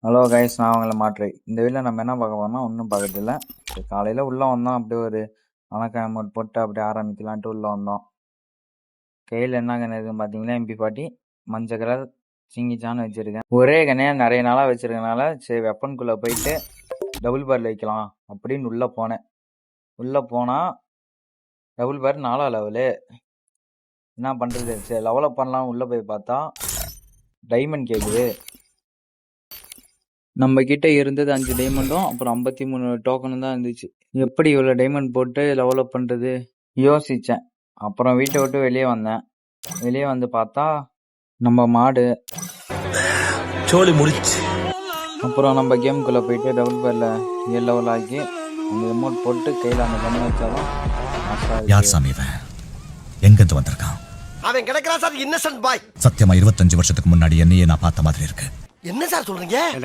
Hello guys, நான் உங்களை மாற்றி இந்த வீடியோவில் நம்ம என்ன பார்க்க போறோம்னா ஒன்றும் பார்க்கறதில்ல. காலையில் உள்ளே வந்தோம், அப்படியே ஒரு வணக்கம் அமௌண்ட் போட்டு அப்படியே ஆரம்பிக்கலான்ட்டு உள்ளே வந்தோம். கையில் என்ன கண்ணு இருக்குன்னு பார்த்தீங்கன்னா MP40 மஞ்சள் கலர் சிங்கிச்சான்னு வச்சுருக்கேன். ஒரே கண்ணையாக நிறைய நாளாக வச்சுருக்கனால சரி வெப்பனுக்குள்ளே போயிட்டு டபுள் பேரில் வைக்கலாம் அப்படின்னு உள்ளே போனேன். உள்ளே போனால் டபுள் பேர் 4 லெவலு. என்ன பண்ணுறது, சரி லெவலப் பண்ணலாம். உள்ளே போய் பார்த்தா டைமண்ட் கேட்குது. நம்ம கிட்ட இருந்தது 5 டைமண்டும் அப்புறம் 53 டோக்கனும் தான் இருந்துச்சு. எப்படி இவ்வளோ டைமண்ட் போட்டு லெவலப் பண்ணுறது யோசித்தேன். அப்புறம் வீட்டை விட்டு வெளியே வந்தேன். வெளியே வந்து பார்த்தா நம்ம மாடு சோலி முடிச்சு. அப்புறம் நம்ம கேமுக்குள்ளே போயிட்டு டபுள் பேரில் 7 லெவல் ஆக்கி அந்த அமௌண்ட் போட்டு கையில் அந்த பண்ண வச்சாலும் யார் சாமி இவன்? எங்கிருந்து வந்திருக்கான்? அவன் கிடைக்கிறான் சார், இன்னசென்ட் பாய். சத்தியமா 25 வருஷத்துக்கு முன்னாடி என்னையே நான் பார்த்த மாதிரி இருக்கு. என்ன சார் சொல்றீங்க?